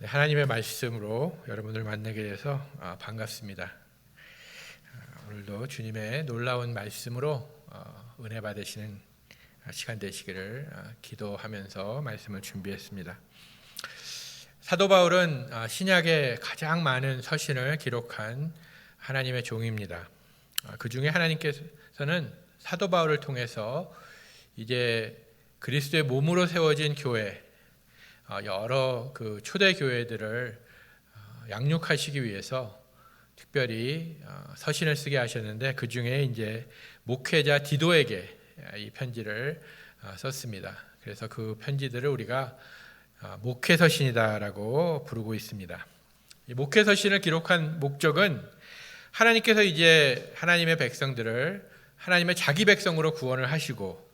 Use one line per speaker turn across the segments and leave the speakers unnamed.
네, 하나님의 말씀으로 여러분을 만나게 돼서 반갑습니다. 오늘도 주님의 놀라운 말씀으로 은혜 받으시는 시간 되시기를 기도하면서 말씀을 준비했습니다. 사도 바울은 신약의 가장 많은 서신을 기록한 하나님의 종입니다. 그 중에 하나님께서는 사도 바울을 통해서 이제 그리스도의 몸으로 세워진 교회, 여러 그 초대 교회들을 양육하시기 위해서 특별히 서신을 쓰게 하셨는데, 그 중에 이제 목회자 디도에게 이 편지를 썼습니다. 그래서 그 편지들을 우리가 목회 서신이다라고 부르고 있습니다. 이 목회 서신을 기록한 목적은 하나님께서 이제 하나님의 백성들을 하나님의 자기 백성으로 구원을 하시고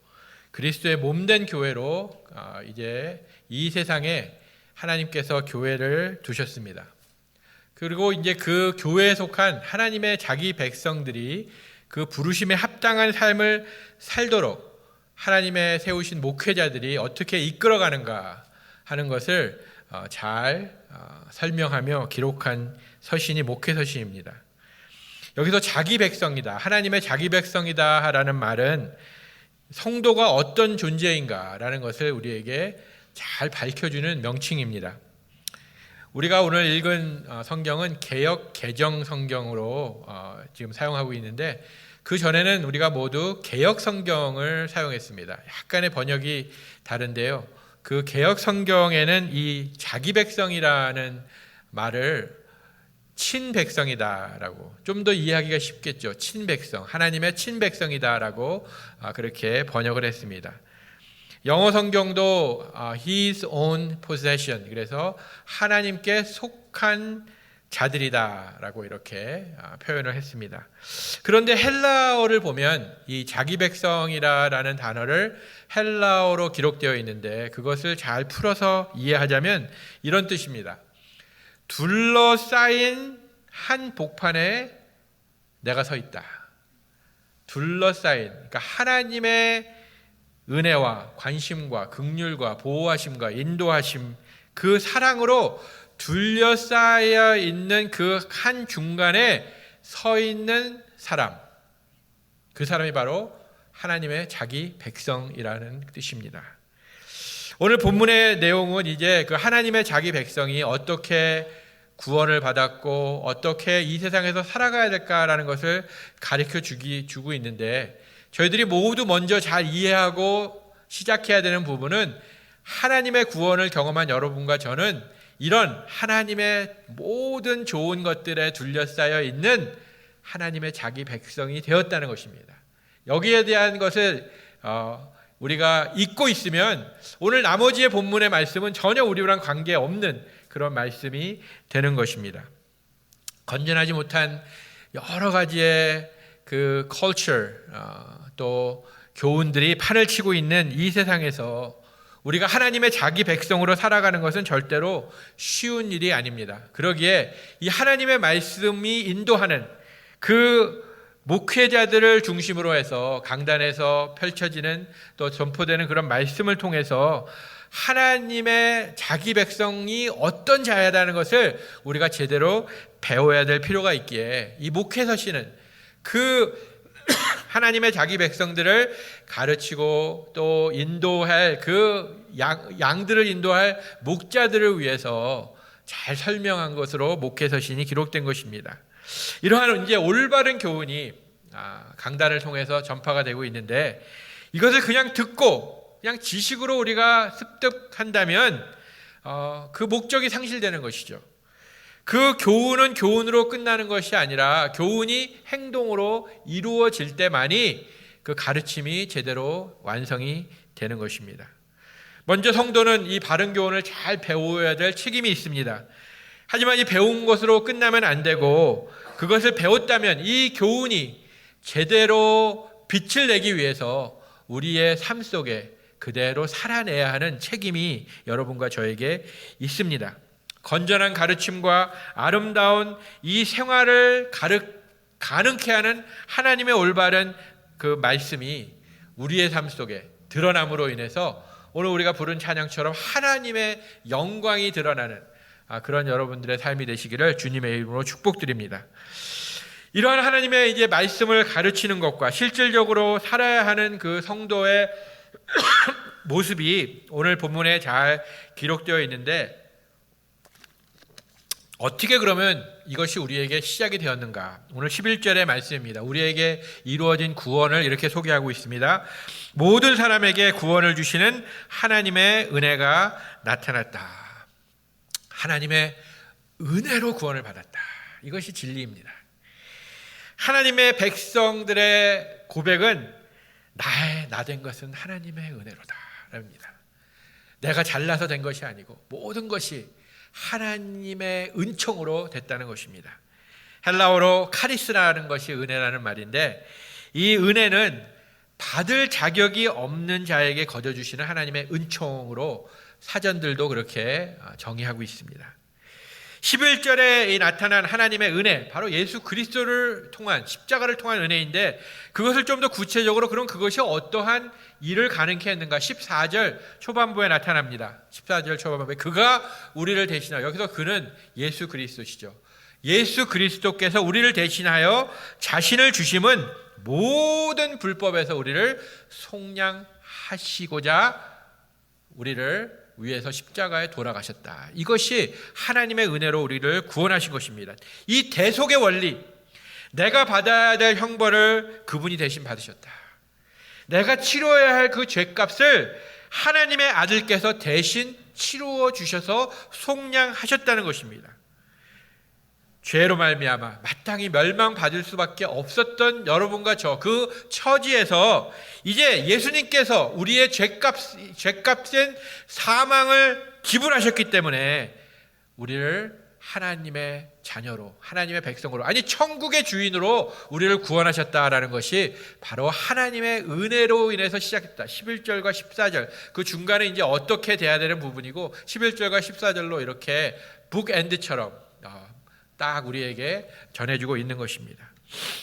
그리스도의 몸된 교회로 이제 이 세상에 하나님께서 교회를 두셨습니다. 그리고 이제 그 교회에 속한 하나님의 자기 백성들이 그 부르심에 합당한 삶을 살도록 하나님의 세우신 목회자들이 어떻게 이끌어가는가 하는 것을 잘 설명하며 기록한 서신이 목회 서신입니다. 여기서 자기 백성이다, 하나님의 자기 백성이다 라는 말은 성도가 어떤 존재인가라는 것을 우리에게 잘 밝혀주는 명칭입니다. 우리가 오늘 읽은 성경은 개역 개정 성경으로 지금 사용하고 있는데, 그 전에는 우리가 모두 개역 성경을 사용했습니다. 약간의 번역이 다른데요, 그 개역 성경에는 이 자기 백성이라는 말을 친백성이다라고, 좀 더 이해하기가 쉽겠죠. 친백성, 하나님의 친백성이다라고 그렇게 번역을 했습니다. 영어 성경도 His own possession, 그래서 하나님께 속한 자들이다라고 이렇게 표현을 했습니다. 그런데 헬라어를 보면 이 자기 백성이라는 단어를 헬라어로 기록되어 있는데, 그것을 잘 풀어서 이해하자면 이런 뜻입니다. 둘러싸인 한 복판에 내가 서 있다. 둘러싸인, 그러니까 하나님의 은혜와 관심과 긍휼과 보호하심과 인도하심, 그 사랑으로 둘러싸여 있는 그 한 중간에 서 있는 사람, 그 사람이 바로 하나님의 자기 백성이라는 뜻입니다. 오늘 본문의 내용은 이제 그 하나님의 자기 백성이 어떻게 구원을 받았고 어떻게 이 세상에서 살아가야 될까라는 것을 가르쳐 주고 있는데, 저희들이 모두 먼저 잘 이해하고 시작해야 되는 부분은 하나님의 구원을 경험한 여러분과 저는 이런 하나님의 모든 좋은 것들에 둘러싸여 있는 하나님의 자기 백성이 되었다는 것입니다. 여기에 대한 것을 우리가 잊고 있으면 오늘 나머지의 본문의 말씀은 전혀 우리랑 관계없는 그런 말씀이 되는 것입니다. 건전하지 못한 여러 가지의 그 컬처, 또 교훈들이 판을 치고 있는 이 세상에서 우리가 하나님의 자기 백성으로 살아가는 것은 절대로 쉬운 일이 아닙니다. 그러기에 이 하나님의 말씀이 인도하는 그 목회자들을 중심으로 해서 강단에서 펼쳐지는, 또 전포되는 그런 말씀을 통해서 하나님의 자기 백성이 어떤 자야라는 것을 우리가 제대로 배워야 될 필요가 있기에 이 목회 서신은 그 하나님의 자기 백성들을 가르치고 또 인도할 그 양들을 인도할 목자들을 위해서 잘 설명한 것으로 목회 서신이 기록된 것입니다. 이러한 이제 올바른 교훈이 강단을 통해서 전파가 되고 있는데, 이것을 그냥 듣고 그냥 지식으로 우리가 습득한다면 그 목적이 상실되는 것이죠. 그 교훈은 교훈으로 끝나는 것이 아니라 교훈이 행동으로 이루어질 때만이 그 가르침이 제대로 완성이 되는 것입니다. 먼저 성도는 이 바른 교훈을 잘 배워야 될 책임이 있습니다. 하지만 이 배운 것으로 끝나면 안 되고, 그것을 배웠다면 이 교훈이 제대로 빛을 내기 위해서 우리의 삶 속에 그대로 살아내야 하는 책임이 여러분과 저에게 있습니다. 건전한 가르침과 아름다운 이 생활을 가능케 하는 하나님의 올바른 그 말씀이 우리의 삶 속에 드러남으로 인해서 오늘 우리가 부른 찬양처럼 하나님의 영광이 드러나는, 그런 여러분들의 삶이 되시기를 주님의 이름으로 축복드립니다. 이러한 하나님의 이제 말씀을 가르치는 것과 실질적으로 살아야 하는 그 성도의 모습이 오늘 본문에 잘 기록되어 있는데, 어떻게 그러면 이것이 우리에게 시작이 되었는가? 오늘 11절의 말씀입니다. 우리에게 이루어진 구원을 이렇게 소개하고 있습니다. 모든 사람에게 구원을 주시는 하나님의 은혜가 나타났다. 하나님의 은혜로 구원을 받았다. 이것이 진리입니다. 하나님의 백성들의 고백은 나 된 것은 하나님의 은혜로다 랍니다. 내가 잘나서 된 것이 아니고 모든 것이 하나님의 은총으로 됐다는 것입니다. 헬라어로 카리스라는 것이 은혜라는 말인데, 이 은혜는 받을 자격이 없는 자에게 거저주시는 하나님의 은총으로 사전들도 그렇게 정의하고 있습니다. 11절에 나타난 하나님의 은혜, 바로 예수 그리스도를 통한, 십자가를 통한 은혜인데, 그것을 좀 더 구체적으로 그럼 그것이 어떠한 일을 가능케 했는가? 14절 초반부에 나타납니다. 14절 초반부에 그가 우리를 대신하여, 여기서 그는 예수 그리스도시죠. 예수 그리스도께서 우리를 대신하여 자신을 주심은 모든 불법에서 우리를 속량하시고자 우리를 위해서 십자가에 돌아가셨다. 이것이 하나님의 은혜로 우리를 구원하신 것입니다. 이 대속의 원리, 내가 받아야 될 형벌을 그분이 대신 받으셨다. 내가 치러야 할 그 죄값을 하나님의 아들께서 대신 치루어 주셔서 속량하셨다는 것입니다. 죄로 말미암아 마땅히 멸망받을 수밖에 없었던 여러분과 저 그 처지에서 이제 예수님께서 우리의 죄값인 사망을 기불하셨기 때문에 우리를 하나님의 자녀로, 하나님의 백성으로, 아니 천국의 주인으로 우리를 구원하셨다라는 것이 바로 하나님의 은혜로 인해서 시작했다. 11절과 14절 그 중간에 이제 어떻게 돼야 되는 부분이고, 11절과 14절로 이렇게 북엔드처럼 딱 우리에게 전해주고 있는 것입니다.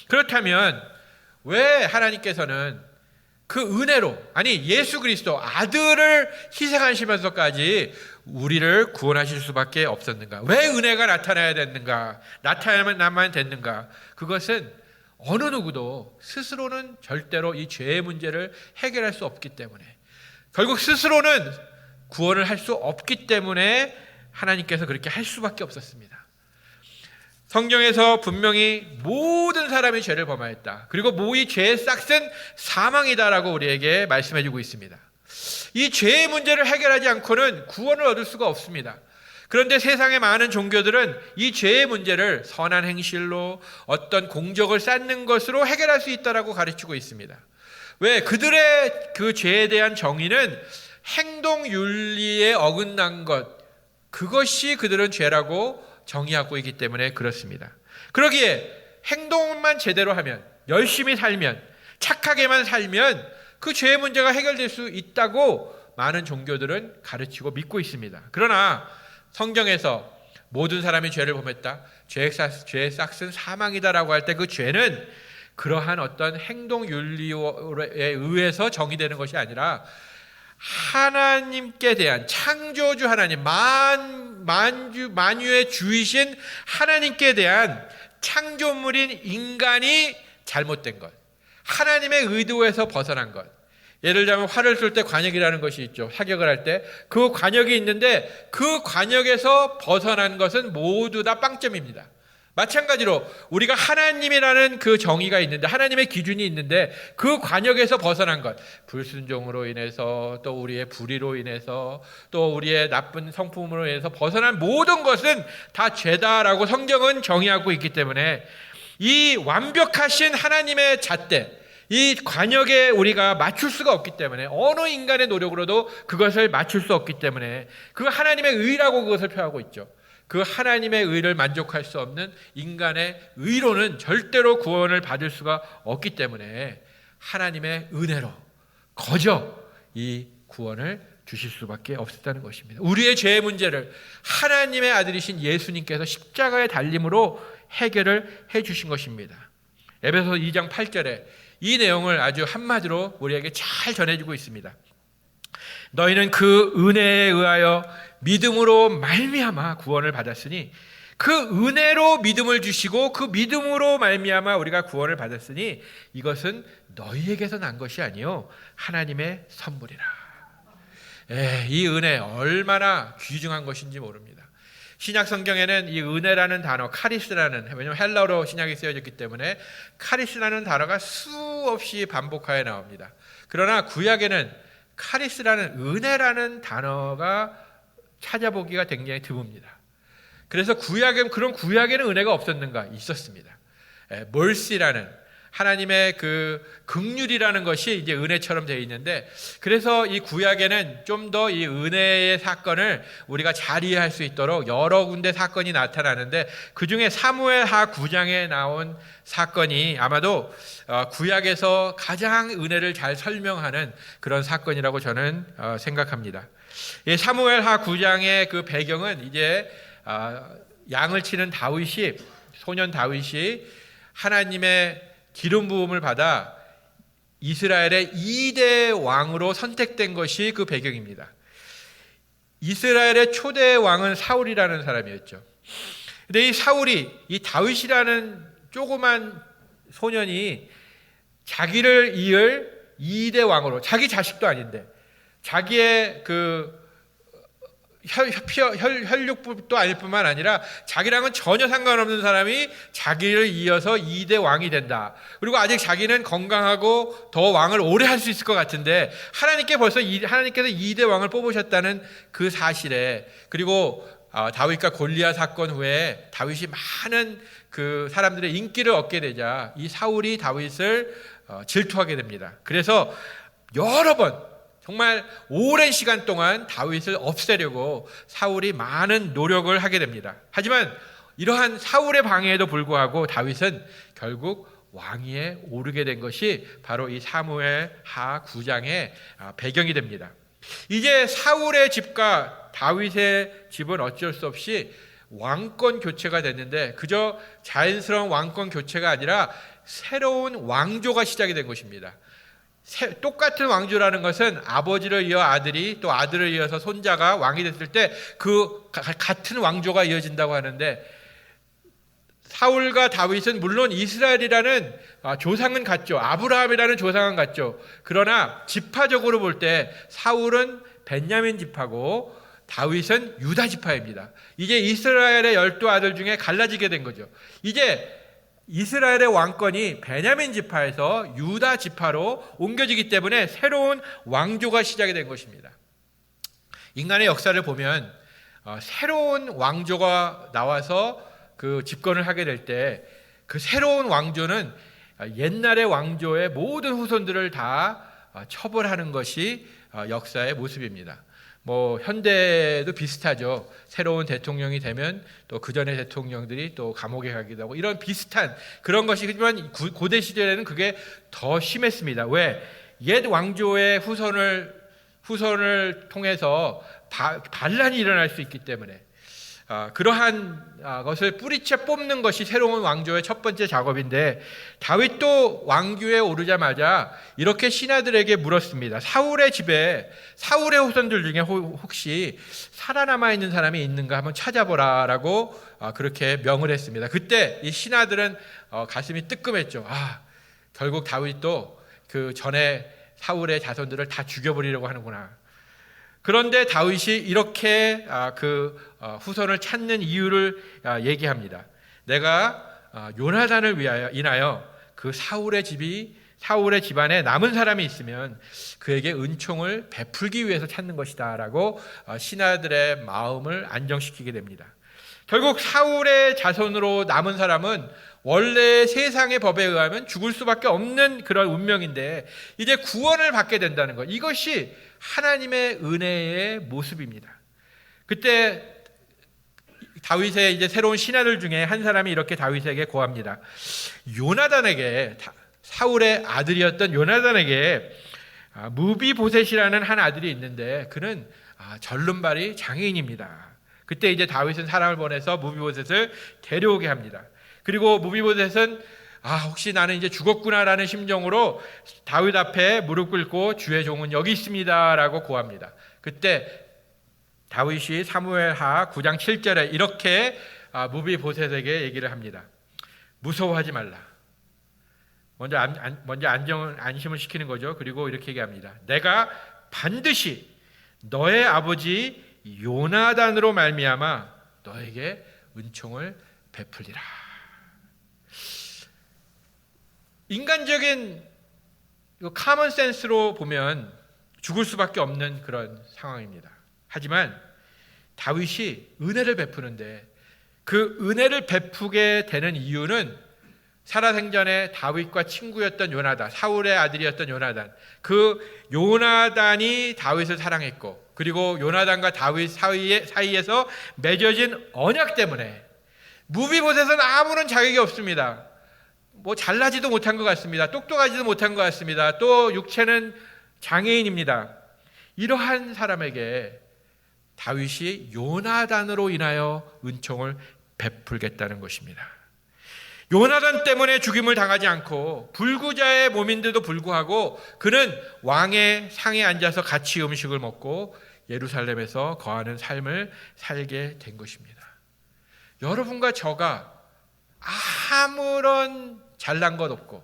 그렇다면 왜 하나님께서는 그 은혜로, 아니 예수 그리스도 아들을 희생하시면서까지 우리를 구원하실 수밖에 없었는가? 왜 은혜가 나타나야 됐는가? 나타나야만 됐는가? 그것은 어느 누구도 스스로는 절대로 이 죄의 문제를 해결할 수 없기 때문에, 결국 스스로는 구원을 할 수 없기 때문에 하나님께서 그렇게 할 수밖에 없었습니다. 성경에서 분명히 모든 사람이 죄를 범하였다. 그리고 이 죄의 싹은 사망이다라고 우리에게 말씀해주고 있습니다. 이 죄의 문제를 해결하지 않고는 구원을 얻을 수가 없습니다. 그런데 세상의 많은 종교들은 이 죄의 문제를 선한 행실로 어떤 공적을 쌓는 것으로 해결할 수 있다라고 가르치고 있습니다. 왜? 그들의 그 죄에 대한 정의는 행동 윤리에 어긋난 것, 그것이 그들은 죄라고 정의하고 있기 때문에 그렇습니다. 그러기에 행동만 제대로 하면, 열심히 살면, 착하게만 살면 그 죄의 문제가 해결될 수 있다고 많은 종교들은 가르치고 믿고 있습니다. 그러나 성경에서 모든 사람이 죄를 범했다, 죄의 싹은 사망이다라고 할 때 그 죄는 그러한 어떤 행동 윤리에 의해서 정의되는 것이 아니라 하나님께 대한, 창조주 하나님, 만유의 주이신 하나님께 대한 창조물인 인간이 잘못된 것, 하나님의 의도에서 벗어난 것. 예를 들면 활을 쏠 때 관역이라는 것이 있죠. 사격을 할 때 그 관역이 있는데 그 관역에서 벗어난 것은 모두 다 빵점입니다. 마찬가지로 우리가 하나님이라는 그 정의가 있는데, 하나님의 기준이 있는데 그 관역에서 벗어난 것, 불순종으로 인해서, 또 우리의 불의로 인해서, 또 우리의 나쁜 성품으로 인해서 벗어난 모든 것은 다 죄다라고 성경은 정의하고 있기 때문에 이 완벽하신 하나님의 잣대, 이 관역에 우리가 맞출 수가 없기 때문에, 어느 인간의 노력으로도 그것을 맞출 수 없기 때문에 그 하나님의 의라고 그것을 표하고 있죠. 그 하나님의 의를 만족할 수 없는 인간의 의로는 절대로 구원을 받을 수가 없기 때문에 하나님의 은혜로 거저 이 구원을 주실 수밖에 없었다는 것입니다. 우리의 죄의 문제를 하나님의 아들이신 예수님께서 십자가의 달림으로 해결을 해주신 것입니다. 에베소서 2장 8절에 이 내용을 아주 한마디로 우리에게 잘 전해주고 있습니다. 너희는 그 은혜에 의하여 믿음으로 말미암아 구원을 받았으니 그 은혜로 믿음을 주시고 그 믿음으로 말미암아 우리가 구원을 받았으니 이것은 너희에게서 난 것이 아니요 하나님의 선물이라. 이 은혜 얼마나 귀중한 것인지 모릅니다. 신약 성경에는 이 은혜라는 단어, 카리스라는, 왜냐하면 헬라어로 신약이 쓰여졌기 때문에 카리스라는 단어가 수없이 반복하여 나옵니다. 그러나 구약에는 카리스라는 은혜라는 단어가 찾아보기가 굉장히 드뭅니다. 그래서 그런 구약에는 은혜가 없었는가? 있었습니다. 멀시라는 하나님의 그 긍휼이라는 것이 이제 은혜처럼 되어 있는데, 그래서 이 구약에는 좀 더 이 은혜의 사건을 우리가 잘 이해할 수 있도록 여러 군데 사건이 나타나는데, 그 중에 사무엘하 9장에 나온 사건이 아마도 구약에서 가장 은혜를 잘 설명하는 그런 사건이라고 저는 생각합니다. 이 사무엘하 9장의 그 배경은 이제 양을 치는 다윗이, 소년 다윗이 하나님의 기름 부음을 받아 이스라엘의 2대 왕으로 선택된 것이 그 배경입니다. 이스라엘의 초대 왕은 사울이라는 사람이었죠. 근데 이 사울이, 이 다윗이라는 조그만 소년이 자기를 이을 2대 왕으로, 자기 자식도 아닌데 자기의 그 혈육도 아닐 뿐만 아니라 자기랑은 전혀 상관없는 사람이 자기를 이어서 2대 왕이 된다. 그리고 아직 자기는 건강하고 더 왕을 오래 할 수 있을 것 같은데 하나님께서 2대 왕을 뽑으셨다는 그 사실에, 그리고 다윗과 골리앗 사건 후에 다윗이 많은 그 사람들의 인기를 얻게 되자 이 사울이 다윗을 질투하게 됩니다. 그래서 여러 번, 정말 오랜 시간 동안 다윗을 없애려고 사울이 많은 노력을 하게 됩니다. 하지만 이러한 사울의 방해에도 불구하고 다윗은 결국 왕위에 오르게 된 것이 바로 이 사무엘하 9장의 배경이 됩니다. 이제 사울의 집과 다윗의 집은 어쩔 수 없이 왕권 교체가 됐는데, 그저 자연스러운 왕권 교체가 아니라 새로운 왕조가 시작이 된 것입니다. 똑같은 왕조라는 것은 아버지를 이어 아들이, 또 아들을 이어서 손자가 왕이 됐을 때 그 같은 왕조가 이어진다고 하는데, 사울과 다윗은 물론 이스라엘이라는 조상은 같죠. 아브라함이라는 조상은 같죠. 그러나 지파적으로 볼 때 사울은 벤야민 지파고 다윗은 유다 지파입니다. 이제 이스라엘의 12아들 중에 갈라지게 된 거죠. 이제 이스라엘의 왕권이 베냐민 지파에서 유다 지파로 옮겨지기 때문에 새로운 왕조가 시작이 된 것입니다. 인간의 역사를 보면 새로운 왕조가 나와서 그 집권을 하게 될 때 그 새로운 왕조는 옛날의 왕조의 모든 후손들을 다 처벌하는 것이 역사의 모습입니다. 뭐 현대도 비슷하죠. 새로운 대통령이 되면 또 그전의 대통령들이 또 감옥에 가기도 하고 이런 비슷한 그런 것이지만, 고대 시대에는 그게 더 심했습니다. 왜? 옛 왕조의 후손을 통해서 반란이 일어날 수 있기 때문에 그러한 것을 뿌리채 뽑는 것이 새로운 왕조의 첫 번째 작업인데, 다윗도 왕위에 오르자마자 이렇게 신하들에게 물었습니다. 사울의 집에, 사울의 후손들 중에 혹시 살아남아 있는 사람이 있는가 한번 찾아보라라고 그렇게 명을 했습니다. 그때 이 신하들은 가슴이 뜨끔했죠. 결국 다윗도 그 전에 사울의 자손들을 다 죽여버리려고 하는구나. 그런데 다윗이 이렇게 그 후손을 찾는 이유를 얘기합니다. 내가 요나단을 인하여 그 사울의 집안에 남은 사람이 있으면 그에게 은총을 베풀기 위해서 찾는 것이다 라고 신하들의 마음을 안정시키게 됩니다. 결국 사울의 자손으로 남은 사람은 원래 세상의 법에 의하면 죽을 수밖에 없는 그런 운명인데 이제 구원을 받게 된다는 것, 이것이 하나님의 은혜의 모습입니다. 그때 다윗의 이제 새로운 신하들 중에 한 사람이 이렇게 다윗에게 고합니다. 요나단에게, 사울의 아들이었던 요나단에게 무비보셋이라는 한 아들이 있는데 그는 절름발이 장애인입니다. 그때 이제 다윗은 사람을 보내서 무비보셋을 데려오게 합니다. 그리고 무비보셋은 혹시 나는 이제 죽었구나라는 심정으로 다윗 앞에 무릎 꿇고 주의 종은 여기 있습니다라고 고합니다. 그때 다윗이 사무엘하 9장 7절에 이렇게 무비보셋에게 얘기를 합니다. 무서워하지 말라. 먼저 안심을 시키는 거죠. 그리고 이렇게 얘기합니다. 내가 반드시 너의 아버지 요나단으로 말미암아 너에게 은총을 베풀리라. 인간적인 카먼 센스로 보면 죽을 수밖에 없는 그런 상황입니다. 하지만 다윗이 은혜를 베푸는데 그 은혜를 베푸게 되는 이유는 살아생전에 다윗과 친구였던 요나단, 사울의 아들이었던 요나단, 그 요나단이 다윗을 사랑했고, 그리고 요나단과 다윗 사이에서 맺어진 언약 때문에 무비보셋은 아무런 자격이 없습니다. 뭐 잘나지도 못한 것 같습니다. 똑똑하지도 못한 것 같습니다. 또 육체는 장애인입니다. 이러한 사람에게 다윗이 요나단으로 인하여 은총을 베풀겠다는 것입니다. 요나단 때문에 죽임을 당하지 않고 불구자의 몸인데도 불구하고 그는 왕의 상에 앉아서 같이 음식을 먹고 예루살렘에서 거하는 삶을 살게 된 것입니다. 여러분과 저가 아무런 잘난 것 없고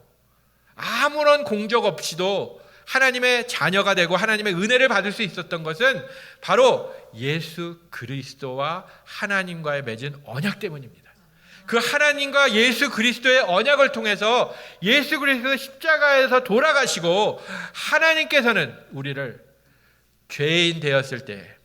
아무런 공적 없이도 하나님의 자녀가 되고 하나님의 은혜를 받을 수 있었던 것은 바로 예수 그리스도와 하나님과의 맺은 언약 때문입니다. 그 하나님과 예수 그리스도의 언약을 통해서 예수 그리스도 십자가에서 돌아가시고 하나님께서는 우리를 죄인 되었을 때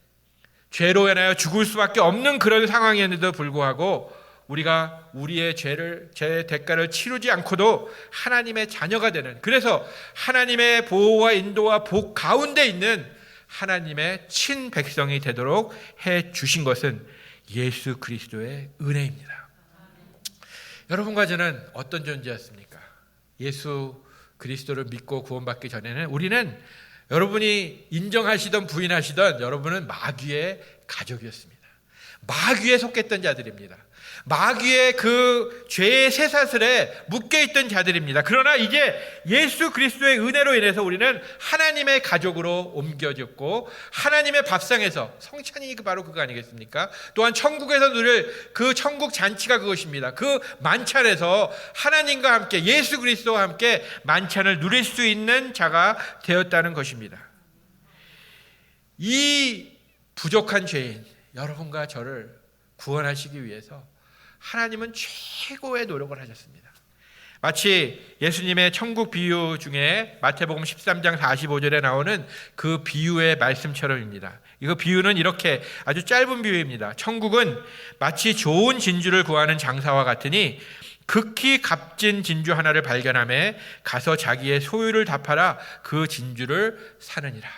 죄로 인하여 죽을 수밖에 없는 그런 상황이었는데도 불구하고 우리가 우리의 죄의 대가를 치르지 않고도 하나님의 자녀가 되는, 그래서 하나님의 보호와 인도와 복 가운데 있는 하나님의 친백성이 되도록 해 주신 것은 예수 그리스도의 은혜입니다. 여러분과 저는 어떤 존재였습니까? 예수 그리스도를 믿고 구원받기 전에는 우리는 여러분이 인정하시던 부인하시던 여러분은 마귀의 가족이었습니다. 마귀에 속했던 자들입니다. 마귀의 그 죄의 쇠사슬에 묶여있던 자들입니다. 그러나 이제 예수 그리스도의 은혜로 인해서 우리는 하나님의 가족으로 옮겨졌고 하나님의 밥상에서, 성찬이 바로 그거 아니겠습니까? 또한 천국에서 누릴 그 천국 잔치가 그것입니다. 그 만찬에서 하나님과 함께 예수 그리스도와 함께 만찬을 누릴 수 있는 자가 되었다는 것입니다. 이 부족한 죄인 여러분과 저를 구원하시기 위해서 하나님은 최고의 노력을 하셨습니다. 마치 예수님의 천국 비유 중에 마태복음 13장 45절에 나오는 그 비유의 말씀처럼입니다. 이거 비유는 이렇게 아주 짧은 비유입니다. 천국은 마치 좋은 진주를 구하는 장사와 같으니 극히 값진 진주 하나를 발견하매 가서 자기의 소유를 다 팔아 그 진주를 사느니라.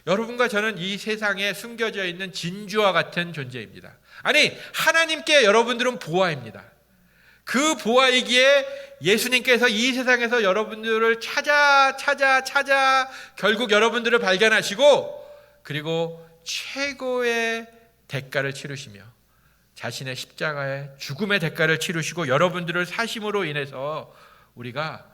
여러분과 저는 이 세상에 숨겨져 있는 진주와 같은 존재입니다. 아니, 하나님께 여러분들은 보화입니다. 그 보화이기에 예수님께서 이 세상에서 여러분들을 찾아 결국 여러분들을 발견하시고 그리고 최고의 대가를 치르시며 자신의 십자가의 죽음의 대가를 치르시고 여러분들을 사심으로 인해서 우리가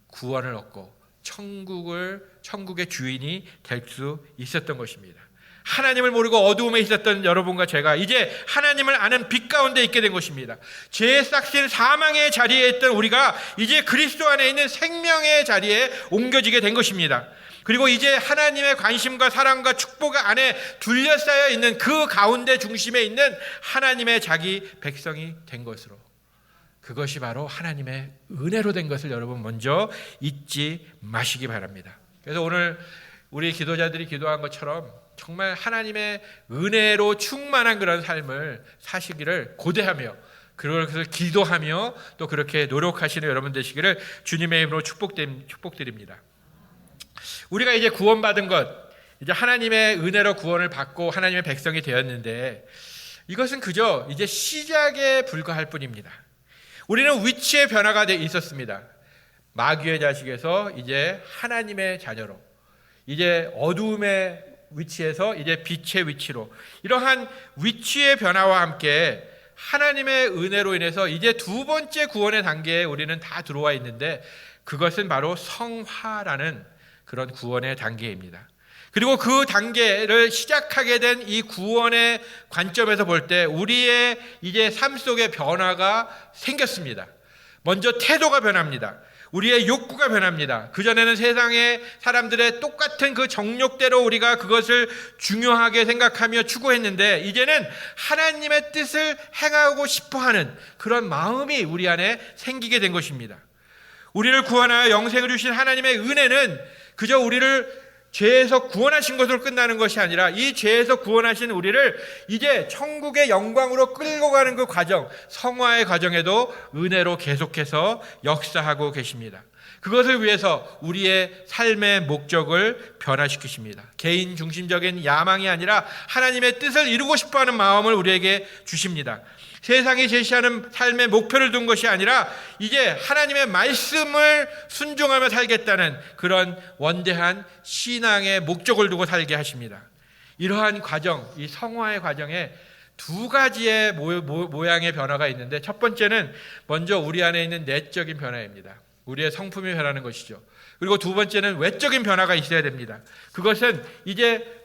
구원을 얻고 천국의 주인이 될 수 있었던 것입니다. 하나님을 모르고 어두움에 있었던 여러분과 제가 이제 하나님을 아는 빛 가운데 있게 된 것입니다. 죄의 싹신 사망의 자리에 있던 우리가 이제 그리스도 안에 있는 생명의 자리에 옮겨지게 된 것입니다. 그리고 이제 하나님의 관심과 사랑과 축복 안에 둘러싸여 있는 그 가운데 중심에 있는 하나님의 자기 백성이 된 것으로, 그것이 바로 하나님의 은혜로 된 것을 여러분 먼저 잊지 마시기 바랍니다. 그래서 오늘 우리 기도자들이 기도한 것처럼 정말 하나님의 은혜로 충만한 그런 삶을 사시기를 고대하며 그것을 기도하며 또 그렇게 노력하시는 여러분 되시기를 주님의 이름으로 축복드립니다. 우리가 이제 구원받은 것, 이제 하나님의 은혜로 구원을 받고 하나님의 백성이 되었는데 이것은 그저 이제 시작에 불과할 뿐입니다. 우리는 위치의 변화가 있었습니다. 마귀의 자식에서 이제 하나님의 자녀로, 이제 어두움의 위치에서 이제 빛의 위치로, 이러한 위치의 변화와 함께 하나님의 은혜로 인해서 이제 두 번째 구원의 단계에 우리는 다 들어와 있는데 그것은 바로 성화라는 그런 구원의 단계입니다. 그리고 그 단계를 시작하게 된 이 구원의 관점에서 볼 때 우리의 이제 삶 속에 변화가 생겼습니다. 먼저 태도가 변합니다. 우리의 욕구가 변합니다. 그전에는 세상의 사람들의 똑같은 그 정욕대로 우리가 그것을 중요하게 생각하며 추구했는데 이제는 하나님의 뜻을 행하고 싶어하는 그런 마음이 우리 안에 생기게 된 것입니다. 우리를 구원하여 영생을 주신 하나님의 은혜는 그저 우리를 죄에서 구원하신 것으로 끝나는 것이 아니라 이 죄에서 구원하신 우리를 이제 천국의 영광으로 끌고 가는 그 과정, 성화의 과정에도 은혜로 계속해서 역사하고 계십니다. 그것을 위해서 우리의 삶의 목적을 변화시키십니다. 개인 중심적인 야망이 아니라 하나님의 뜻을 이루고 싶어하는 마음을 우리에게 주십니다. 세상이 제시하는 삶의 목표를 둔 것이 아니라 이제 하나님의 말씀을 순종하며 살겠다는 그런 원대한 신앙의 목적을 두고 살게 하십니다. 이러한 과정, 이 성화의 과정에 두 가지의 모양의 변화가 있는데 첫 번째는 먼저 우리 안에 있는 내적인 변화입니다. 우리의 성품이 변하는 것이죠. 그리고 두 번째는 외적인 변화가 있어야 됩니다. 그것은 이제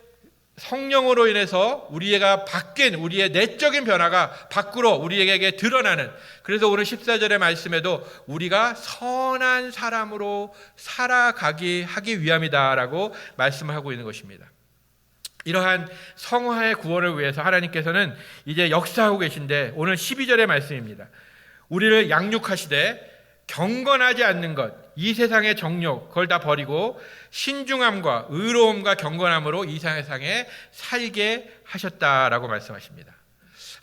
성령으로 인해서 우리가 바뀐 우리의 내적인 변화가 밖으로 우리에게 드러나는, 그래서 오늘 14절의 말씀에도 우리가 선한 사람으로 살아가기 하기 위함이다라고 말씀하고 있는 것입니다. 이러한 성화의 구원을 위해서 하나님께서는 이제 역사하고 계신데 오늘 12절의 말씀입니다. 우리를 양육하시되 경건하지 않는 것, 이 세상의 정욕 그걸 다 버리고 신중함과 의로움과 경건함으로 이 세상에 살게 하셨다라고 말씀하십니다.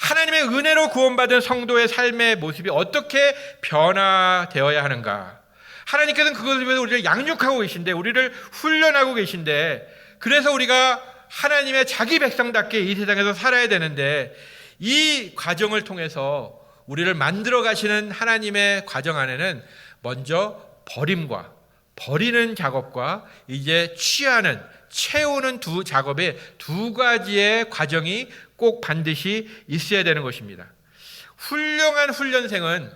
하나님의 은혜로 구원받은 성도의 삶의 모습이 어떻게 변화되어야 하는가? 하나님께서는 그것을 위해서 우리를 양육하고 계신데, 우리를 훈련하고 계신데, 그래서 우리가 하나님의 자기 백성답게 이 세상에서 살아야 되는데, 이 과정을 통해서 우리를 만들어 가시는 하나님의 과정 안에는 먼저 버림과 버리는 작업과 이제 취하는, 채우는 두 작업의 두 가지의 과정이 꼭 반드시 있어야 되는 것입니다. 훌륭한 훈련생은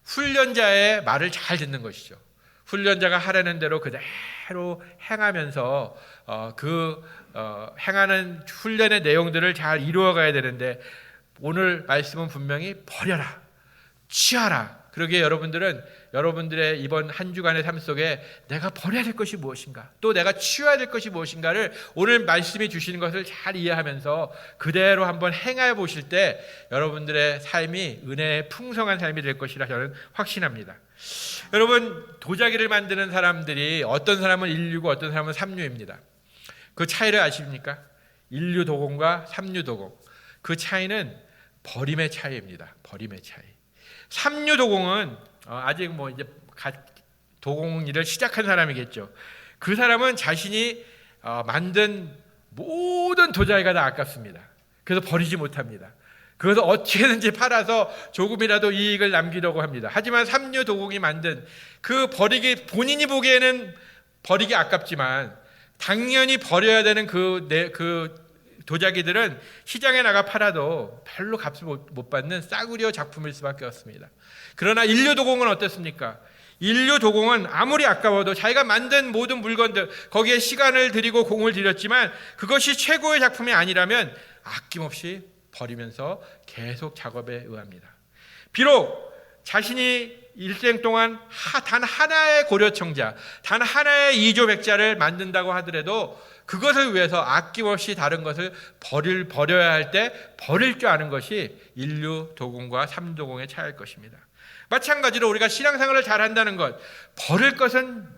훈련자의 말을 잘 듣는 것이죠. 훈련자가 하라는 대로 그대로 행하면서 행하는 훈련의 내용들을 잘 이루어가야 되는데, 오늘 말씀은 분명히 버려라, 취하라. 그러기에 여러분들의 이번 한 주간의 삶 속에 내가 버려야 될 것이 무엇인가, 또 내가 취해야 될 것이 무엇인가를 오늘 말씀이 주시는 것을 잘 이해하면서 그대로 한번 행해 보실 때 여러분들의 삶이 은혜의 풍성한 삶이 될 것이라 저는 확신합니다. 여러분, 도자기를 만드는 사람들이 어떤 사람은 인류고 어떤 사람은 삼류입니다. 그 차이를 아십니까? 인류 도공과 삼류 도공. 그 차이는 버림의 차이입니다. 버림의 차이. 삼류 도공은 아직 이제 도공 일을 시작한 사람이겠죠. 그 사람은 자신이 만든 모든 도자기가 다 아깝습니다. 그래서 버리지 못합니다. 그것을 어떻게든지 팔아서 조금이라도 이익을 남기려고 합니다. 하지만 삼류 도공이 만든 그 본인이 보기에는 버리기 아깝지만 당연히 버려야 되는 그 도자기들은 시장에 나가 팔아도 별로 값을 못 받는 싸구려 작품일 수밖에 없습니다. 그러나 인류도공은 어떻습니까? 인류도공은 아무리 아까워도 자기가 만든 모든 물건들, 거기에 시간을 들이고 공을 들였지만 그것이 최고의 작품이 아니라면 아낌없이 버리면서 계속 작업에 의합니다. 비록 자신이 일생 동안 단 하나의 고려청자, 단 하나의 이조백자를 만든다고 하더라도 그것을 위해서 아낌없이 다른 것을 버려야 할 때 버릴 줄 아는 것이 인류 도공과 삼도공의 차이일 것입니다. 마찬가지로 우리가 신앙생활을 잘한다는 것, 버릴 것은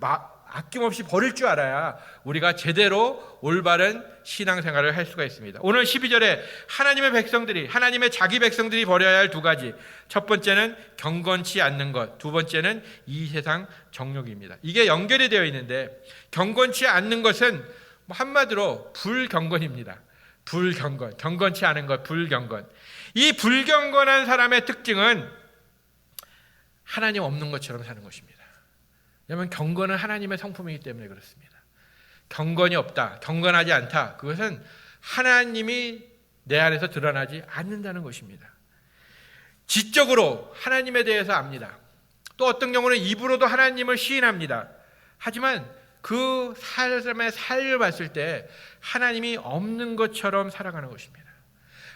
아낌없이 버릴 줄 알아야 우리가 제대로 올바른 신앙생활을 할 수가 있습니다. 오늘 12절에 하나님의 백성들이, 하나님의 자기 백성들이 버려야 할 두 가지, 첫 번째는 경건치 않는 것, 두 번째는 이 세상 정욕입니다. 이게 연결이 되어 있는데, 경건치 않는 것은 한마디로 불경건입니다. 불경건, 경건치 않은 것, 불경건. 이 불경건한 사람의 특징은 하나님 없는 것처럼 사는 것입니다. 왜냐하면 경건은 하나님의 성품이기 때문에 그렇습니다. 경건이 없다, 경건하지 않다, 그것은 하나님이 내 안에서 드러나지 않는다는 것입니다. 지적으로 하나님에 대해서 압니다. 또 어떤 경우는 입으로도 하나님을 시인합니다. 하지만 그 사람의 삶을 봤을 때 하나님이 없는 것처럼 살아가는 것입니다.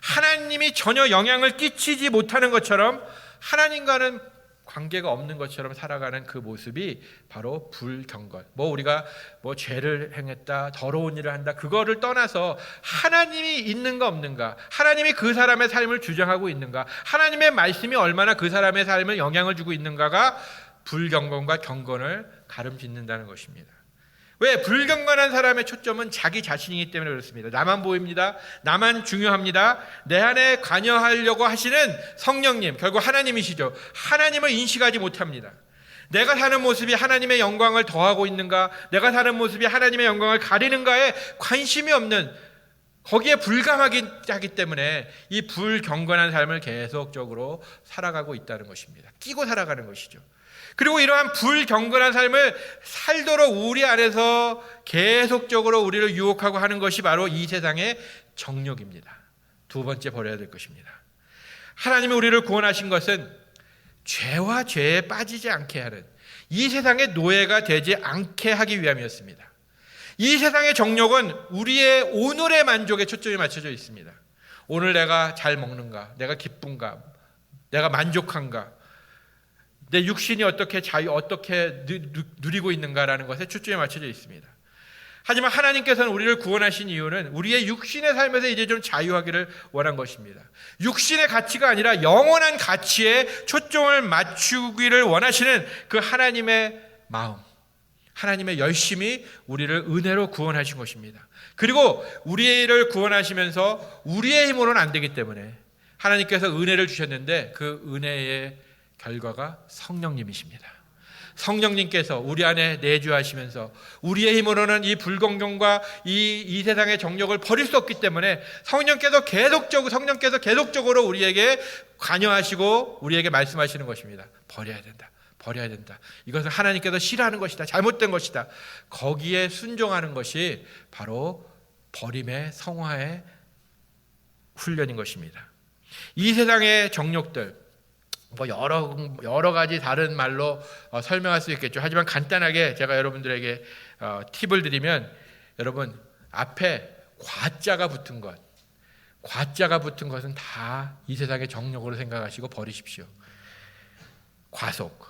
하나님이 전혀 영향을 끼치지 못하는 것처럼, 하나님과는 관계가 없는 것처럼 살아가는 그 모습이 바로 불경건. 우리가 죄를 행했다, 더러운 일을 한다, 그거를 떠나서 하나님이 있는가 없는가, 하나님이 그 사람의 삶을 주장하고 있는가, 하나님의 말씀이 얼마나 그 사람의 삶을 영향을 주고 있는가가 불경건과 경건을 가름짓는다는 것입니다. 왜? 불경건한 사람의 초점은 자기 자신이기 때문에 그렇습니다. 나만 보입니다. 나만 중요합니다. 내 안에 관여하려고 하시는 성령님, 결국 하나님이시죠. 하나님을 인식하지 못합니다. 내가 사는 모습이 하나님의 영광을 더하고 있는가, 내가 사는 모습이 하나님의 영광을 가리는가에 관심이 없는, 거기에 불감하기 때문에 이 불경건한 삶을 계속적으로 살아가고 있다는 것입니다. 끼고 살아가는 것이죠. 그리고 이러한 불경건한 삶을 살도록 우리 안에서 계속적으로 우리를 유혹하고 하는 것이 바로 이 세상의 정욕입니다. 두 번째 버려야 될 것입니다. 하나님이 우리를 구원하신 것은 죄와 죄에 빠지지 않게 하는, 이 세상의 노예가 되지 않게 하기 위함이었습니다. 이 세상의 정욕은 우리의 오늘의 만족에 초점이 맞춰져 있습니다. 오늘 내가 잘 먹는가, 내가 기쁜가, 내가 만족한가, 내 육신이 어떻게 누리고 있는가라는 것에 초점이 맞춰져 있습니다. 하지만 하나님께서는 우리를 구원하신 이유는 우리의 육신의 삶에서 이제 좀 자유하기를 원한 것입니다. 육신의 가치가 아니라 영원한 가치에 초점을 맞추기를 원하시는 그 하나님의 마음, 하나님의 열심이 우리를 은혜로 구원하신 것입니다. 그리고 우리를 구원하시면서 우리의 힘으로는 안 되기 때문에 하나님께서 은혜를 주셨는데, 그 은혜의 결과가 성령님이십니다. 성령님께서 우리 안에 내주하시면서 우리의 힘으로는 이 불공정과 이 세상의 정욕을 버릴 수 없기 때문에 성령께서 계속적으로 우리에게 관여하시고 우리에게 말씀하시는 것입니다. 버려야 된다. 버려야 된다. 이것은 하나님께서 싫어하는 것이다. 잘못된 것이다. 거기에 순종하는 것이 바로 버림의 성화의 훈련인 것입니다. 이 세상의 정욕들, 여러 가지 다른 말로 설명할 수 있겠죠. 하지만 간단하게 제가 여러분들에게 팁을 드리면, 여러분 앞에 과자가 붙은 것은 다 이 세상의 정욕으로 생각하시고 버리십시오. 과속,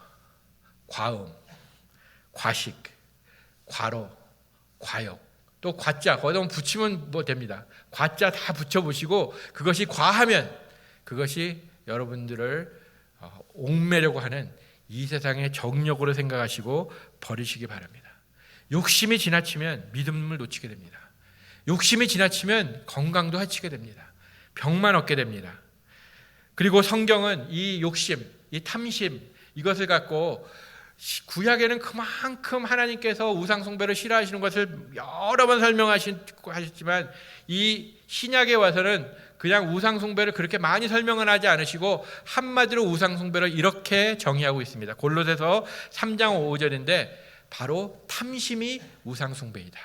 과음, 과식, 과로, 과욕, 또 과자 거기다 붙이면 됩니다. 과자 다 붙여보시고 그것이 과하면 그것이 여러분들을 옥매려고 하는 이 세상의 정욕으로 생각하시고 버리시기 바랍니다. 욕심이 지나치면 믿음을 놓치게 됩니다. 욕심이 지나치면 건강도 해치게 됩니다. 병만 얻게 됩니다. 그리고 성경은 이 욕심, 이 탐심, 이것을 갖고 구약에는 그만큼 하나님께서 우상 숭배를 싫어하시는 것을 여러 번 설명하셨지만, 이 신약에 와서는 그냥 우상 숭배를 그렇게 많이 설명은 하지 않으시고 한마디로 우상 숭배를 이렇게 정의하고 있습니다. 골로새서 3장 5절인데 바로 탐심이 우상 숭배이다.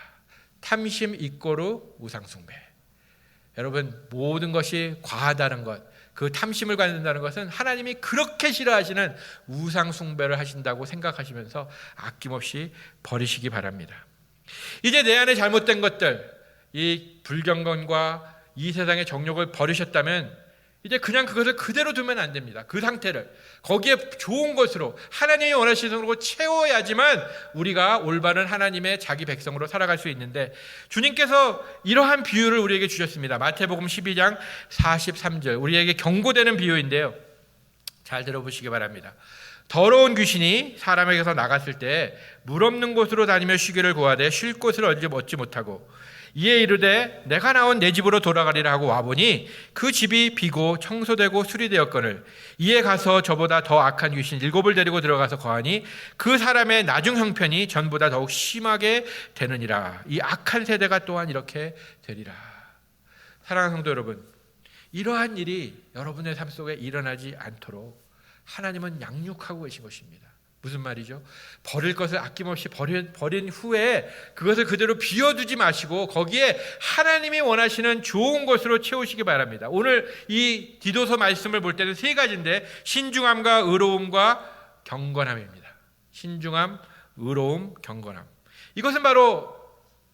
탐심 이꼬르 우상 숭배. 여러분, 모든 것이 과하다는 것, 그 탐심을 갖는다는 것은 하나님이 그렇게 싫어하시는 우상 숭배를 하신다고 생각하시면서 아낌없이 버리시기 바랍니다. 이제 내 안에 잘못된 것들, 이 불경건과 이 세상의 정욕을 버리셨다면 이제 그냥 그것을 그대로 두면 안 됩니다. 그 상태를 거기에 좋은 것으로 하나님이 원하시는 것으로 채워야지만 우리가 올바른 하나님의 자기 백성으로 살아갈 수 있는데, 주님께서 이러한 비유를 우리에게 주셨습니다. 마태복음 12장 43절, 우리에게 경고되는 비유인데요, 잘 들어보시기 바랍니다. 더러운 귀신이 사람에게서 나갔을 때 물 없는 곳으로 다니며 쉬기를 구하되 쉴 곳을 얻지 못하고 이에 이르되 내가 나온 내 집으로 돌아가리라 하고 와보니 그 집이 비고 청소되고 수리되었거늘 이에 가서 저보다 더 악한 귀신 7을 데리고 들어가서 거하니 그 사람의 나중 형편이 전보다 더욱 심하게 되느니라. 이 악한 세대가 또한 이렇게 되리라. 사랑하는 성도 여러분, 이러한 일이 여러분의 삶 속에 일어나지 않도록 하나님은 양육하고 계신 것입니다. 무슨 말이죠? 버릴 것을 아낌없이 버린 후에 그것을 그대로 비워두지 마시고 거기에 하나님이 원하시는 좋은 것으로 채우시기 바랍니다. 오늘 이 디도서 말씀을 볼 때는 3가지인데, 신중함과 의로움과 경건함입니다. 신중함, 의로움, 경건함. 이것은 바로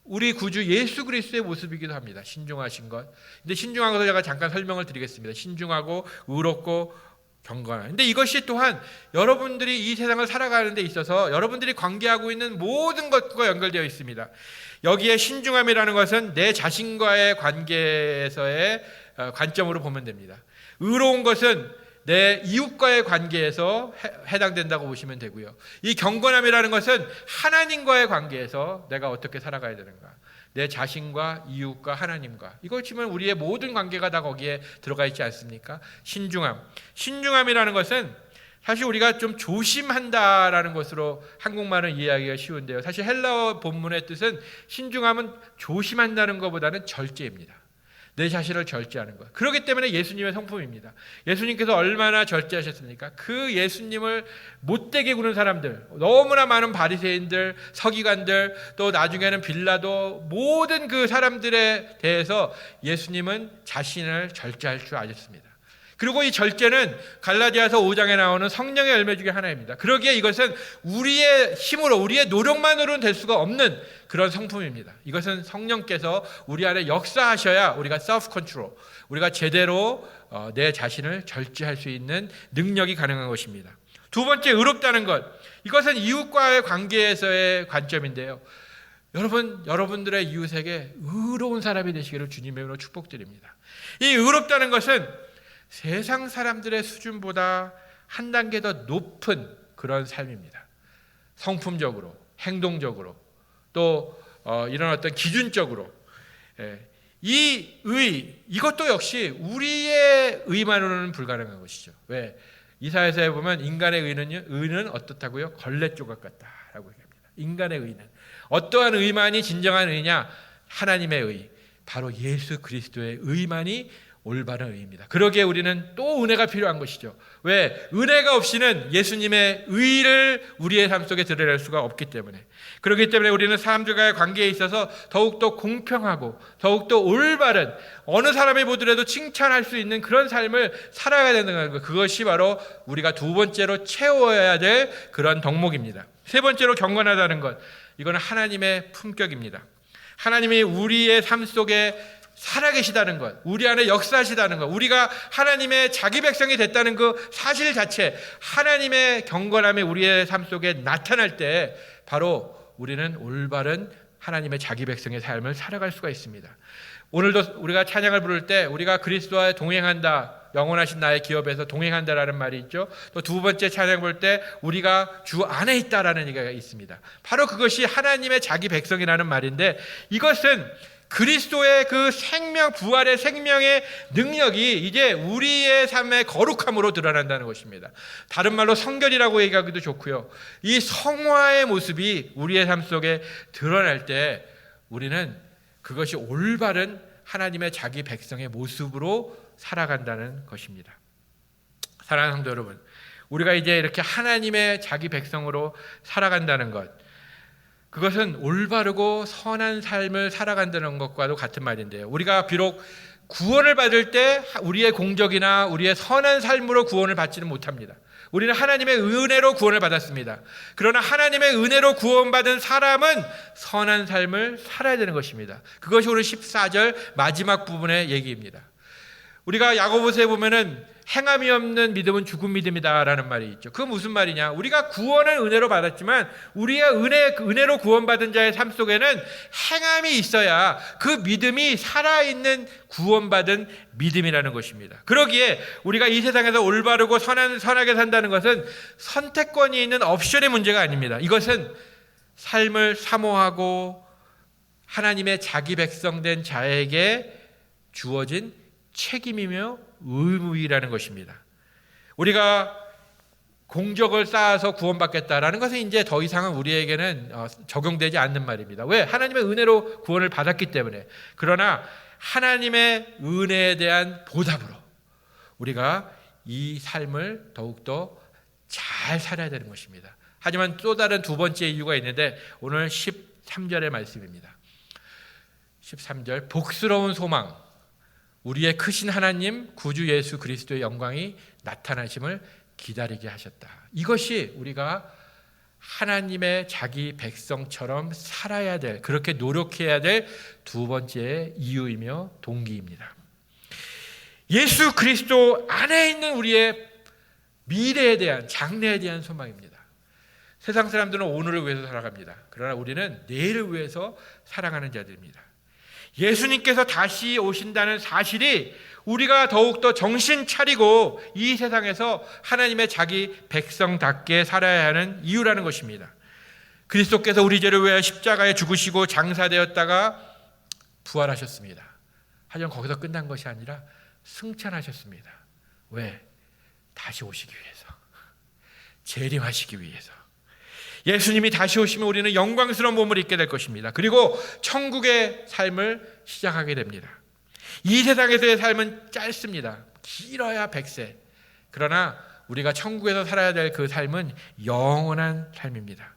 우리 구주 예수 그리스도의 모습이기도 합니다. 신중하신 것. 근데 신중한 것을 제가 잠깐 설명을 드리겠습니다. 신중하고 의롭고 경건한. 근데 이것이 또한 여러분들이 이 세상을 살아가는 데 있어서 여러분들이 관계하고 있는 모든 것과 연결되어 있습니다. 여기에 신중함이라는 것은 내 자신과의 관계에서의 관점으로 보면 됩니다. 의로운 것은 내 이웃과의 관계에서 해당된다고 보시면 되고요. 이 경건함이라는 것은 하나님과의 관계에서 내가 어떻게 살아가야 되는가, 내 자신과 이웃과 하나님과, 이걸 치면 우리의 모든 관계가 다 거기에 들어가 있지 않습니까? 신중함이라는 것은 사실 우리가 좀 조심한다라는 것으로 한국말은 이해하기가 쉬운데요, 사실 헬라어 본문의 뜻은 신중함은 조심한다는 것보다는 절제입니다. 내 자신을 절제하는 것. 그렇기 때문에 예수님의 성품입니다. 예수님께서 얼마나 절제하셨습니까? 그 예수님을 못되게 구는 사람들, 너무나 많은 바리새인들, 서기관들, 또 나중에는 빌라도, 모든 그 사람들에 대해서 예수님은 자신을 절제할 줄 아셨습니다. 그리고 이 절제는 갈라디아서 5장에 나오는 성령의 열매 중에 하나입니다. 그러기에 이것은 우리의 힘으로, 우리의 노력만으로는 될 수가 없는 그런 성품입니다. 이것은 성령께서 우리 안에 역사하셔야 우리가 self control, 우리가 제대로 내 자신을 절제할 수 있는 능력이 가능한 것입니다. 두 번째, 의롭다는 것. 이것은 이웃과의 관계에서의 관점인데요, 여러분들의 이웃에게 의로운 사람이 되시기를 주님의 이름으로 축복드립니다. 이 의롭다는 것은 세상 사람들의 수준보다 한 단계 더 높은 그런 삶입니다. 성품적으로, 행동적으로, 또 이런 어떤 기준적으로. 이것도 역시 우리의 의만으로는 불가능한 것이죠. 왜? 이사야서에 보면 인간의 의는 어떻다고요? 걸레 조각 같다라고 얘기합니다. 인간의 의는 어떠한 의만이 진정한 의냐? 하나님의 의, 바로 예수 그리스도의 의만이 올바른 의입니다. 그러기에 우리는 또 은혜가 필요한 것이죠. 왜? 은혜가 없이는 예수님의 의를 우리의 삶 속에 드러낼 수가 없기 때문에. 그렇기 때문에 우리는 사람들과의 관계에 있어서 더욱더 공평하고 더욱더 올바른, 어느 사람이 보더라도 칭찬할 수 있는 그런 삶을 살아야 된다는 것, 그것이 바로 우리가 두 번째로 채워야 될 그런 덕목입니다. 세 번째로 경건하다는 것, 이거는 하나님의 품격입니다. 하나님이 우리의 삶 속에 살아계시다는 것, 우리 안에 역사하시다는 것, 우리가 하나님의 자기 백성이 됐다는 그 사실 자체, 하나님의 경건함이 우리의 삶 속에 나타날 때 바로 우리는 올바른 하나님의 자기 백성의 삶을 살아갈 수가 있습니다. 오늘도 우리가 찬양을 부를 때 우리가 그리스도와 동행한다, 영원하신 나의 기업에서 동행한다라는 말이 있죠. 또 두 번째 찬양 볼 때 우리가 주 안에 있다라는 얘기가 있습니다. 바로 그것이 하나님의 자기 백성이라는 말인데, 이것은 그리스도의 그 생명, 부활의 생명의 능력이 이제 우리의 삶의 거룩함으로 드러난다는 것입니다. 다른 말로 성결이라고 얘기하기도 좋고요. 이 성화의 모습이 우리의 삶 속에 드러날 때 우리는 그것이 올바른 하나님의 자기 백성의 모습으로 살아간다는 것입니다. 사랑하는 성도 여러분, 우리가 이제 이렇게 하나님의 자기 백성으로 살아간다는 것, 그것은 올바르고 선한 삶을 살아간다는 것과도 같은 말인데요, 우리가 비록 구원을 받을 때 우리의 공적이나 우리의 선한 삶으로 구원을 받지는 못합니다. 우리는 하나님의 은혜로 구원을 받았습니다. 그러나 하나님의 은혜로 구원받은 사람은 선한 삶을 살아야 되는 것입니다. 그것이 오늘 14절 마지막 부분의 얘기입니다. 우리가 야고보서에 보면은 행함이 없는 믿음은 죽은 믿음이다라는 말이 있죠. 그건 무슨 말이냐? 우리가 구원을 은혜로 받았지만 우리가 은혜로 구원받은 자의 삶 속에는 행함이 있어야 그 믿음이 살아있는 구원받은 믿음이라는 것입니다. 그러기에 우리가 이 세상에서 올바르고 선하게 산다는 것은 선택권이 있는 옵션의 문제가 아닙니다. 이것은 삶을 사모하고 하나님의 자기 백성된 자에게 주어진 책임이며 의무이라는 것입니다. 우리가 공적을 쌓아서 구원받겠다라는 것은 이제 더 이상은 우리에게는 적용되지 않는 말입니다. 왜? 하나님의 은혜로 구원을 받았기 때문에. 그러나 하나님의 은혜에 대한 보답으로 우리가 이 삶을 더욱더 잘 살아야 되는 것입니다. 하지만 또 다른 두 번째 이유가 있는데, 오늘 13절의 말씀입니다. 13절, 복스러운 소망, 우리의 크신 하나님 구주 예수 그리스도의 영광이 나타나심을 기다리게 하셨다. 이것이 우리가 하나님의 자기 백성처럼 살아야 될, 그렇게 노력해야 될 두 번째 이유이며 동기입니다. 예수 그리스도 안에 있는 우리의 미래에 대한, 장래에 대한 소망입니다. 세상 사람들은 오늘을 위해서 살아갑니다. 그러나 우리는 내일을 위해서 살아가는 자들입니다. 예수님께서 다시 오신다는 사실이 우리가 더욱더 정신 차리고 이 세상에서 하나님의 자기 백성답게 살아야 하는 이유라는 것입니다. 그리스도께서 우리 죄를 위하여 십자가에 죽으시고 장사되었다가 부활하셨습니다. 하지만 거기서 끝난 것이 아니라 승천하셨습니다. 왜? 다시 오시기 위해서, 재림하시기 위해서. 예수님이 다시 오시면 우리는 영광스러운 몸을 입게 될 것입니다. 그리고 천국의 삶을 시작하게 됩니다. 이 세상에서의 삶은 짧습니다. 길어야 100세. 그러나 우리가 천국에서 살아야 될 그 삶은 영원한 삶입니다.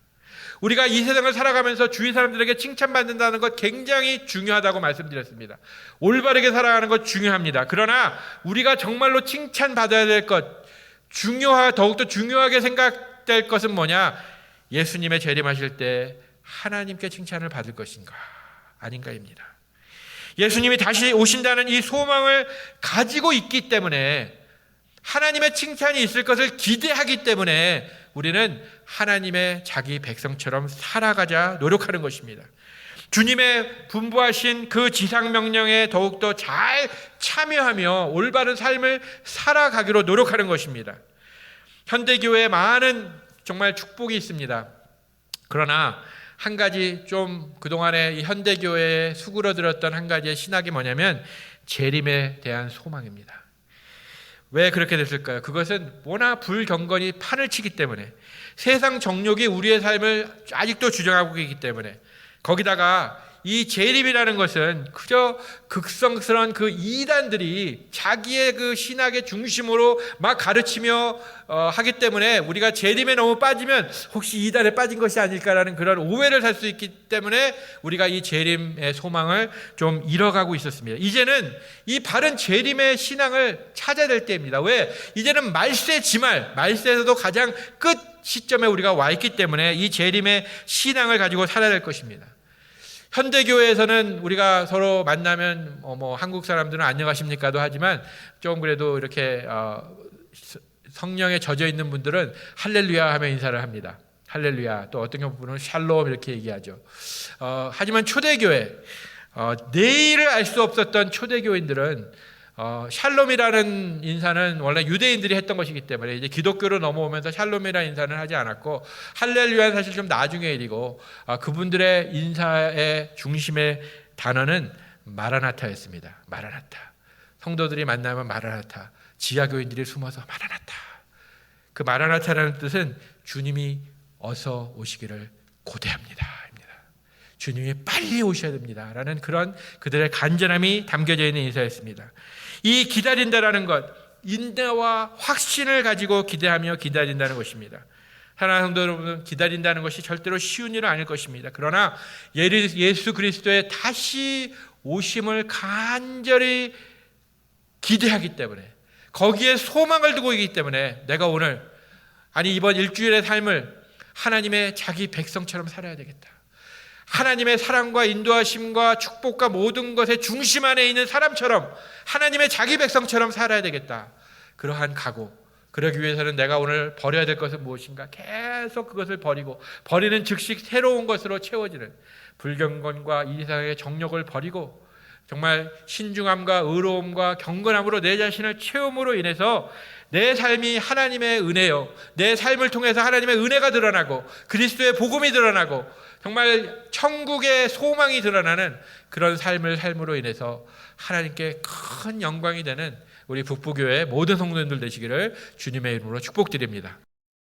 우리가 이 세상을 살아가면서 주위 사람들에게 칭찬받는다는 것 굉장히 중요하다고 말씀드렸습니다. 올바르게 살아가는 것 중요합니다. 그러나 우리가 정말로 칭찬받아야 될 것, 더욱더 중요하게 생각될 것은 뭐냐? 예수님의 재림하실 때 하나님께 칭찬을 받을 것인가 아닌가입니다. 예수님이 다시 오신다는 이 소망을 가지고 있기 때문에, 하나님의 칭찬이 있을 것을 기대하기 때문에 우리는 하나님의 자기 백성처럼 살아가자 노력하는 것입니다. 주님의 분부하신 그 지상명령에 더욱더 잘 참여하며 올바른 삶을 살아가기로 노력하는 것입니다. 현대교회에 많은 정말 축복이 있습니다. 그러나 한 가지 좀 그동안에 이 현대교회에 수그러들었던 한 가지의 신학이 뭐냐면 재림에 대한 소망입니다. 왜 그렇게 됐을까요? 그것은 워낙 불경건이 판을 치기 때문에, 세상 정욕이 우리의 삶을 아직도 주장하고 있기 때문에, 거기다가 이 재림이라는 것은 그저 극성스러운 그 이단들이 자기의 그 신학의 중심으로 막 가르치며 하기 때문에 우리가 재림에 너무 빠지면 혹시 이단에 빠진 것이 아닐까라는 그런 오해를 살 수 있기 때문에 우리가 이 재림의 소망을 좀 잃어가고 있었습니다. 이제는 이 바른 재림의 신앙을 찾아야 될 때입니다. 왜? 이제는 말세에서도 가장 끝 시점에 우리가 와 있기 때문에 이 재림의 신앙을 가지고 살아야 될 것입니다. 현대교회에서는 우리가 서로 만나면 한국 사람들은 안녕하십니까도 하지만 좀 그래도 이렇게 성령에 젖어 있는 분들은 할렐루야 하며 인사를 합니다. 할렐루야. 또 어떤 경우는 샬롬 이렇게 얘기하죠. 하지만 초대교회, 내일을 알 수 없었던 초대교인들은 샬롬이라는 인사는 원래 유대인들이 했던 것이기 때문에 이제 기독교로 넘어오면서 샬롬이라는 인사는 하지 않았고, 할렐루야는 사실 좀 나중의 일이고, 그분들의 인사의 중심의 단어는 마라나타였습니다. 마라나타. 성도들이 만나면 마라나타, 지하교인들이 숨어서 마라나타. 그 마라나타라는 뜻은 주님이 어서 오시기를 고대합니다. 주님이 빨리 오셔야 됩니다 라는 그런 그들의 간절함이 담겨져 있는 인사였습니다. 이 기다린다라는 것, 인내와 확신을 가지고 기대하며 기다린다는 것입니다. 사랑하는 성도 여러분, 기다린다는 것이 절대로 쉬운 일은 아닐 것입니다. 그러나 예수 그리스도의 다시 오심을 간절히 기대하기 때문에, 거기에 소망을 두고 있기 때문에 내가 오늘, 이번 일주일의 삶을 하나님의 자기 백성처럼 살아야 되겠다. 하나님의 사랑과 인도하심과 축복과 모든 것의 중심 안에 있는 사람처럼, 하나님의 자기 백성처럼 살아야 되겠다. 그러한 각오. 그러기 위해서는 내가 오늘 버려야 될 것은 무엇인가? 계속 그것을 버리는 즉시 새로운 것으로 채워지는 불경건과 이 세상의 정욕을 버리고 정말 신중함과 의로움과 경건함으로 내 자신을 채움으로 인해서 내 삶이 하나님의 은혜요, 내 삶을 통해서 하나님의 은혜가 드러나고 그리스도의 복음이 드러나고 정말 천국의 소망이 드러나는 그런 삶으로 인해서 하나님께 큰 영광이 되는 우리 북부교회 모든 성도님들 되시기를 주님의 이름으로 축복드립니다.